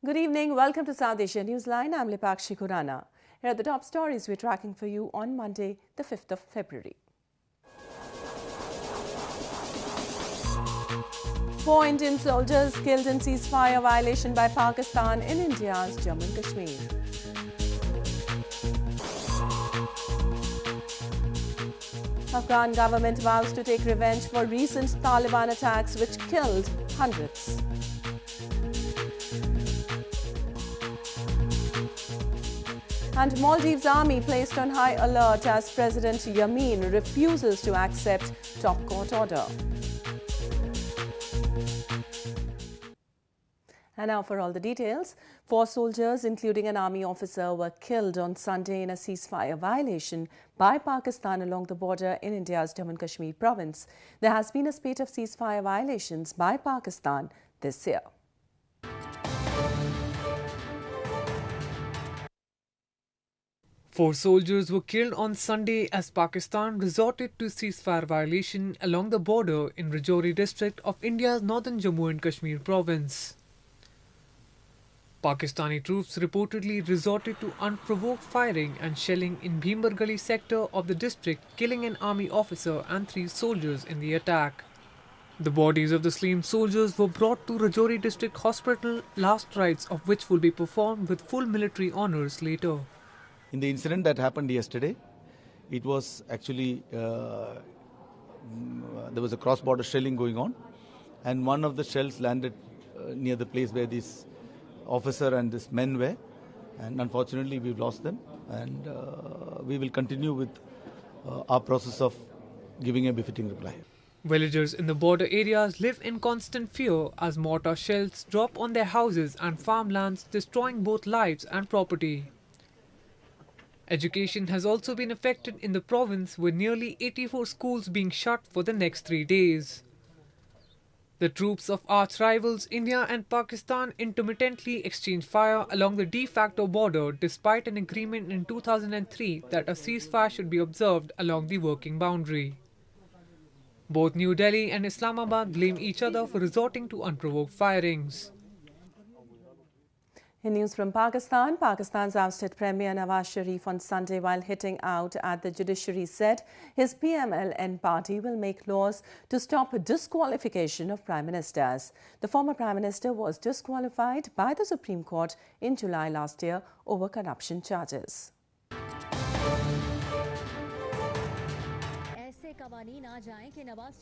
Good evening. Welcome to South Asia Newsline. I'm Lipakshi Khurana. Here are the top stories we're tracking for you on Monday, the 5th of February. 4 Indian soldiers killed in ceasefire violation by Pakistan in India's Jammu and Kashmir. Afghan government vows to take revenge for recent Taliban attacks which killed hundreds. And Maldives army placed on high alert as President Yameen refuses to accept top court order. And now for all the details. 4 soldiers, including an army officer, were killed on Sunday in a ceasefire violation by Pakistan along the border in India's Jammu and Kashmir province. There has been a spate of ceasefire violations by Pakistan this year. Four soldiers were killed on Sunday as Pakistan resorted to ceasefire violation along the border in Rajouri district of India's northern Jammu and Kashmir province. Pakistani troops reportedly resorted to unprovoked firing and shelling in Bhimbargali sector of the district, killing an army officer and 3 soldiers in the attack. The bodies of the slain soldiers were brought to Rajouri district hospital, last rites of which will be performed with full military honours later. In the incident that happened yesterday, it was actually, there was a cross-border shelling going on, and one of the shells landed near the place where this officer and this men were, and unfortunately we've lost them, and we will continue with our process of giving a befitting reply. Villagers in the border areas live in constant fear as mortar shells drop on their houses and farmlands, destroying both lives and property. Education has also been affected in the province, with nearly 84 schools being shut for the next 3 days. The troops of arch rivals India and Pakistan intermittently exchanged fire along the de facto border despite an agreement in 2003 that a ceasefire should be observed along the working boundary. Both New Delhi and Islamabad blame each other for resorting to unprovoked firings. In news from Pakistan, Pakistan's ousted Premier Nawaz Sharif on Sunday, while hitting out at the judiciary, said his PML-N party will make laws to stop disqualification of prime ministers. The former prime minister was disqualified by the Supreme Court in July last year over corruption charges.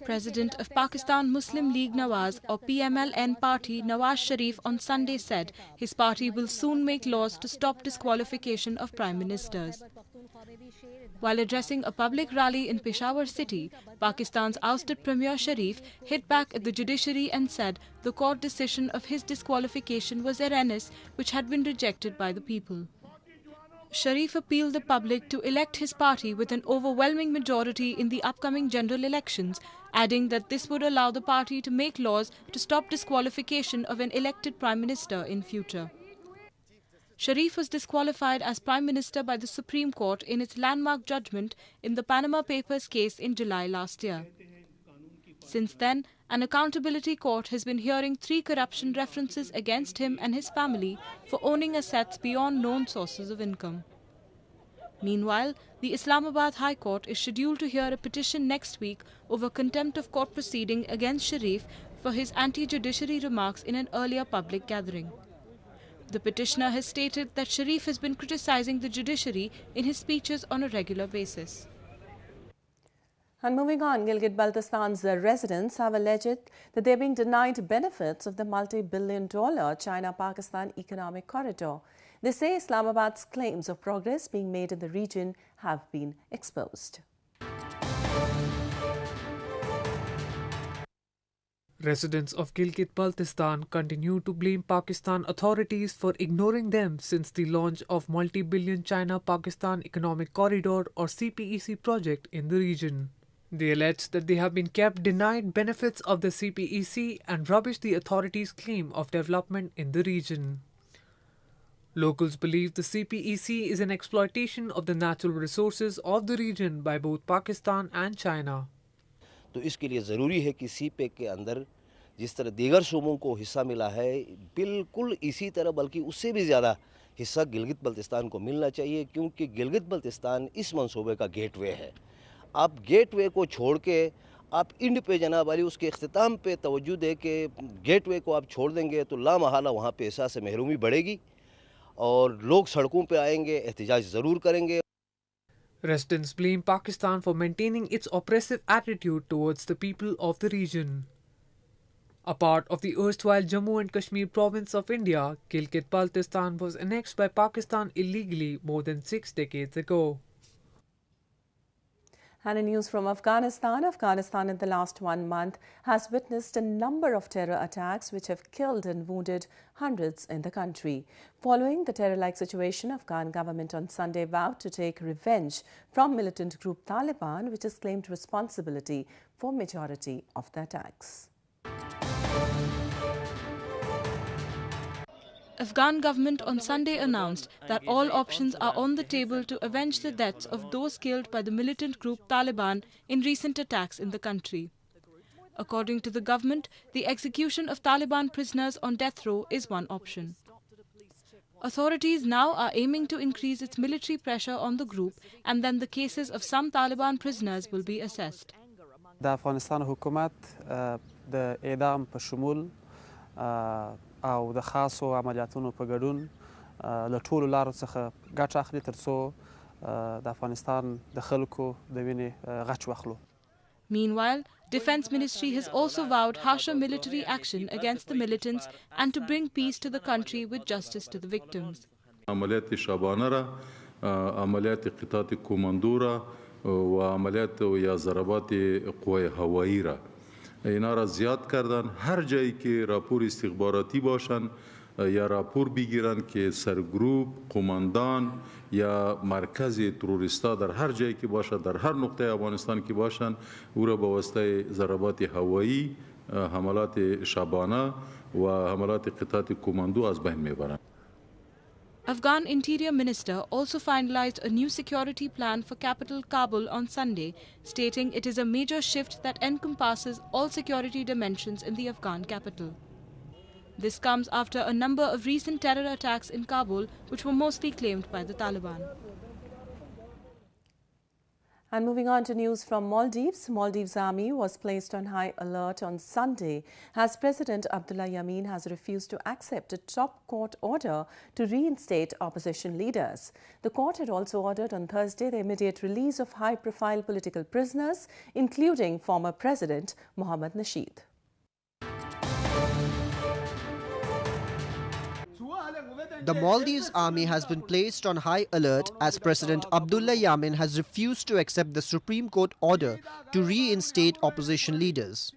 President of Pakistan Muslim League Nawaz or PML-N party Nawaz Sharif on Sunday said his party will soon make laws to stop disqualification of prime ministers. While addressing a public rally in Peshawar city, Pakistan's ousted Premier Sharif hit back at the judiciary and said the court decision of his disqualification was erroneous, which had been rejected by the people. Sharif appealed the public to elect his party with an overwhelming majority in the upcoming general elections, adding that this would allow the party to make laws to stop disqualification of an elected prime minister in future. Sharif was disqualified as prime minister by the Supreme Court in its landmark judgment in the Panama Papers case in July last year. Since then, an accountability court has been hearing 3 corruption references against him and his family for owning assets beyond known sources of income. Meanwhile, the Islamabad High Court is scheduled to hear a petition next week over contempt of court proceeding against Sharif for his anti-judiciary remarks in an earlier public gathering. The petitioner has stated that Sharif has been criticizing the judiciary in his speeches on a regular basis. And moving on, GilgitBaltistan's residents have alleged that they're being denied benefits of the multi-billion-dollar China-Pakistan economic corridor. They say Islamabad's claims of progress being made in the region have been exposed. Residents of GilgitBaltistan continue to blame Pakistan authorities for ignoring them since the launch of multi-billion China-Pakistan Economic Corridor or CPEC project in the region. They allege that they have been kept denied benefits of the CPEC and rubbish the authorities' claim of development in the region. Locals believe the CPEC is an exploitation of the natural resources of the region by both Pakistan and China. तो इसके लिए ज़रूरी है कि CPEC के अंदर जिस तरह दीगर सूबों को हिस्सा मिला है, बिल्कुल इसी तरह बल्कि उससे भी ज़्यादा हिस्सा गिलगित बल्तिस्तान को मिलना चाहिए, क्योंकि गिलगित बल्तिस्तान इस मंसूबे का गेटवे है। आप गेटवे को छोड़ के आप इंड पे जनाब वाली उसके इख्तिताम पे तवज्जो दे के गेटवे को आप छोड़ देंगे तो लामहला वहाँ पे एहसास महरूमी बढ़ेगी और लोग सड़कों पे आएंगे, एहतजाज ज़रूर करेंगे। Residents blame Pakistan for maintaining its oppressive attitude towards the people of the region. A part of the erstwhile Jammu and Kashmir province of India, GilgitBaltistan was annexed by Pakistan illegally more than 6 decades ago. And in news from Afghanistan, Afghanistan in the last 1 month has witnessed a number of terror attacks which have killed and wounded hundreds in the country. Following the terror-like situation, Afghan government on Sunday vowed to take revenge from militant group Taliban, which has claimed responsibility for majority of the attacks. Afghan government on Sunday announced that all options are on the table to avenge the deaths of those killed by the militant group Taliban in recent attacks in the country. According to the government, the execution of Taliban prisoners on death row is one option. Authorities now are aiming to increase its military pressure on the group, and then the cases of some Taliban prisoners will be assessed. The Afghanistan حکومت د اعدام په شمول او د خاصو عملیاتونو په ګډون له ټولو لارو څخه ګټه اخلي ترڅو د افغانستان د خلکو د وینې غچ واخلو. Meanwhile, Defence Ministry has also vowed harsher military action against the militants and to bring peace to the country with justice to the victims. عملیات شبانه را، عملیات قطعات کماندو را و عملیات یا ضربات قوای هوایی را اینا را زیاد کردن. هر جایی که راپور استخباراتی باشن یا راپور بگیرن که سرگروپ، قماندان یا مرکز تروریستا در هر جایی که باشد، در هر نقطه افغانستان که باشن، او را به واسطه ضربات هوایی، حملات شبانه و حملات قطعات کماندو از بین میبرند. Afghan Interior Minister also finalized a new security plan for capital Kabul on Sunday, stating it is a major shift that encompasses all security dimensions in the Afghan capital. This comes after a number of recent terror attacks in Kabul, which were mostly claimed by the Taliban. And moving on to news from Maldives, Maldives army was placed on high alert on Sunday as President Abdullah Yameen has refused to accept a top court order to reinstate opposition leaders. The court had also ordered on Thursday the immediate release of high-profile political prisoners, including former President Mohammad Nasheed. The Maldives army has been placed on high alert as President Abdullah Yameen has refused to accept the Supreme Court order to reinstate opposition leaders.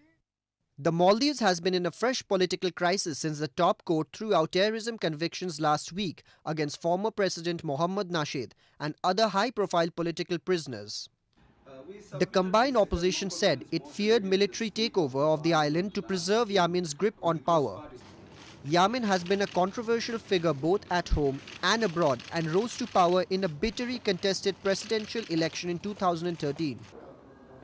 The Maldives has been in a fresh political crisis since the top court threw out terrorism convictions last week against former President Mohammad Nasheed and other high-profile political prisoners. The combined opposition said it feared military takeover of the island to preserve Yameen's grip on power. Yameen has been a controversial figure both at home and abroad and rose to power in a bitterly contested presidential election in 2013.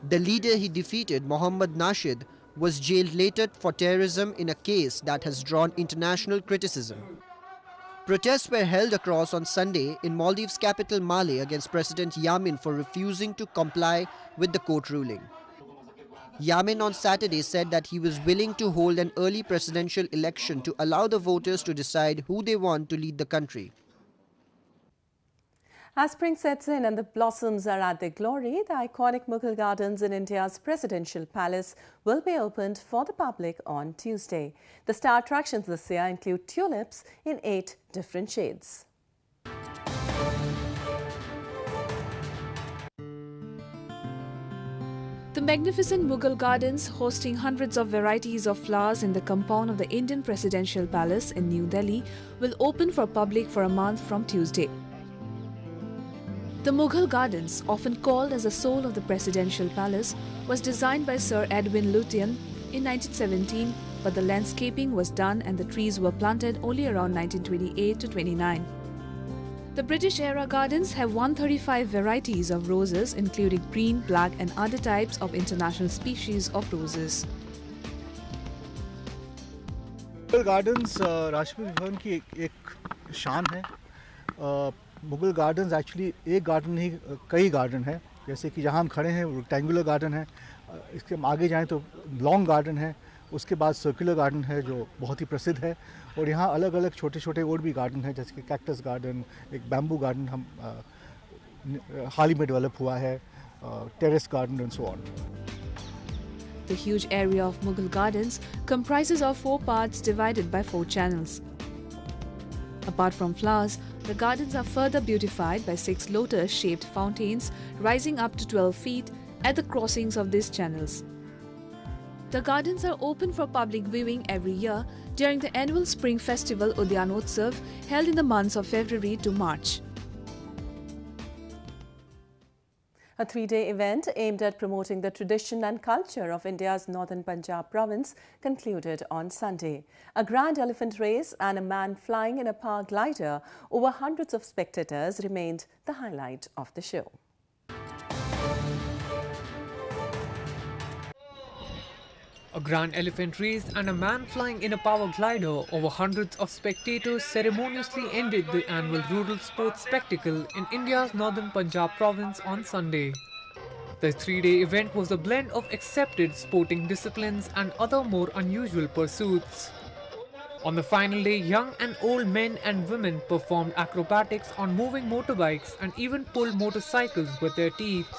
The leader he defeated, Mohammad Nasheed, was jailed later for terrorism in a case that has drawn international criticism. Protests were held across on Sunday in Maldives' capital Male against President Yameen for refusing to comply with the court ruling. Yameen on Saturday said that he was willing to hold an early presidential election to allow the voters to decide who they want to lead the country. As spring sets in and the blossoms are at their glory, the iconic Mughal Gardens in India's presidential palace will be opened for the public on Tuesday. The star attractions this year include tulips in 8 different shades. The magnificent Mughal Gardens, hosting hundreds of varieties of flowers in the compound of the Indian Presidential Palace in New Delhi, will open for public for a month from Tuesday. The Mughal Gardens, often called as the soul of the Presidential Palace, was designed by Sir Edwin Lutyens in 1917, but the landscaping was done and the trees were planted only around 1928 to 29. The British-era gardens have 135 varieties of roses, including green, black and other types of international species of roses. Mughal gardens Rashtrapati Bhavan की एक शान है। Mughal gardens actually एक garden नहीं, कई garden है। जैसे कि जहाँ हम खड़े हैं रेक्टेंगुलर गार्डन है, इसके आगे जाएं तो लॉन्ग गार्डन है, उसके बाद सर्कुलर गार्डन है जो बहुत ही प्रसिद्ध है, और यहाँ अलग अलग छोटे छोटे और भी गार्डन हैं, जैसे कि कैक्टस गार्डन, एक बैम्बू गार्डन हम हाल ही में डेवलप हुआ है, terrace garden and so on. The huge area of Mughal Gardens comprises of 4 parts divided by 4 channels. Apart from flowers, the gardens are further beautified by 6 lotus-shaped fountains rising up to 12 feet at the crossings of these channels. The gardens are open for public viewing every year during the annual spring festival Udyanotsav held in the months of February to March. A 3-day event aimed at promoting the tradition and culture of India's northern Punjab province concluded on Sunday. A grand elephant race and a man flying in a power glider over hundreds of spectators remained the highlight of the show. A grand elephant race and a man flying in a power glider over hundreds of spectators ceremoniously ended the annual rural sports spectacle in India's northern Punjab province on Sunday. The 3-day event was a blend of accepted sporting disciplines and other more unusual pursuits. On the final day, young and old men and women performed acrobatics on moving motorbikes and even pulled motorcycles with their teeth.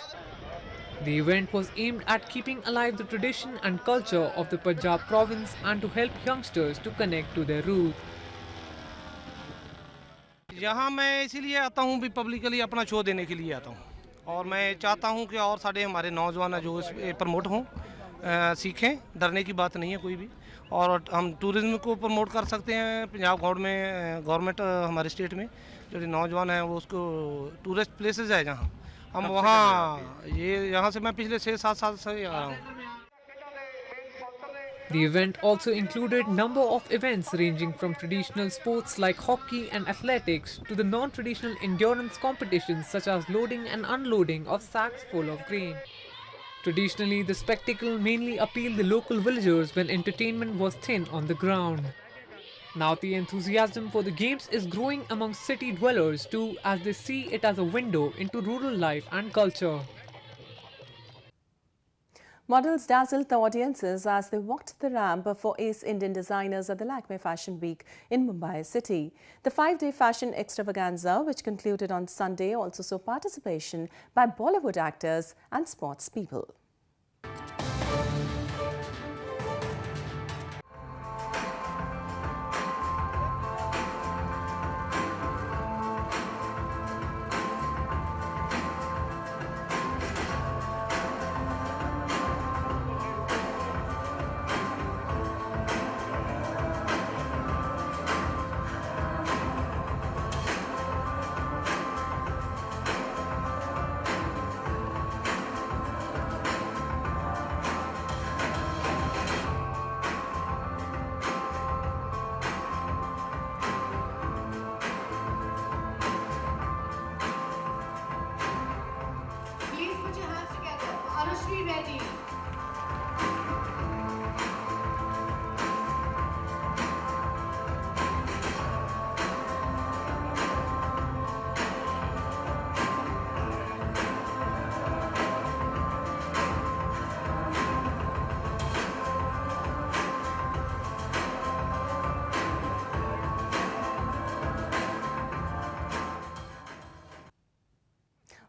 The event was aimed at keeping alive the tradition and culture of the Punjab province and to help youngsters to connect to their roots. यहाँ मैं इसीलिए आता हूँ भी publicly अपना show देने के लिए आता हूँ, और मैं चाहता हूँ कि और सारे हमारे नौजवान जो प्रमोट हों, सीखें, डरने की बात नहीं है कोई भी, और हम टूरिज्म को प्रमोट कर सकते हैं। पंजाब गवर्नमेंट हमारे स्टेट में जो नौजवान हैं वो उसको टूरिस्ट प्लेसेस है जहाँ हम वहाँ यहाँ से मैं पिछले 6-7 साल से आ रहा हूँ। The event also included number of events ranging from traditional sports like hockey and athletics to the non-traditional endurance competitions such as loading and unloading of sacks full of grain. Traditionally, the spectacle mainly appealed the local villagers when entertainment was thin on the ground. Now the enthusiasm for the games is growing among city dwellers too, as they see it as a window into rural life and culture. Models dazzled the audiences as they walked the ramp for ace Indian designers at the Lakme Fashion Week in Mumbai city. The 5-day fashion extravaganza, which concluded on Sunday, also saw participation by Bollywood actors and sports people.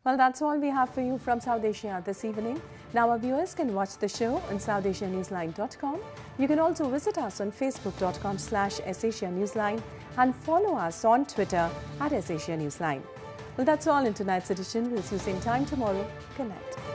Well, that's all we have for you from South Asia this evening. Now our viewers can watch the show on SouthAsiaNewsline.com. You can also visit us on Facebook.com/SAsiaNewsline and follow us on Twitter @SAsiaNewsline. Well, that's all in tonight's edition. We'll see you same time tomorrow. Good night.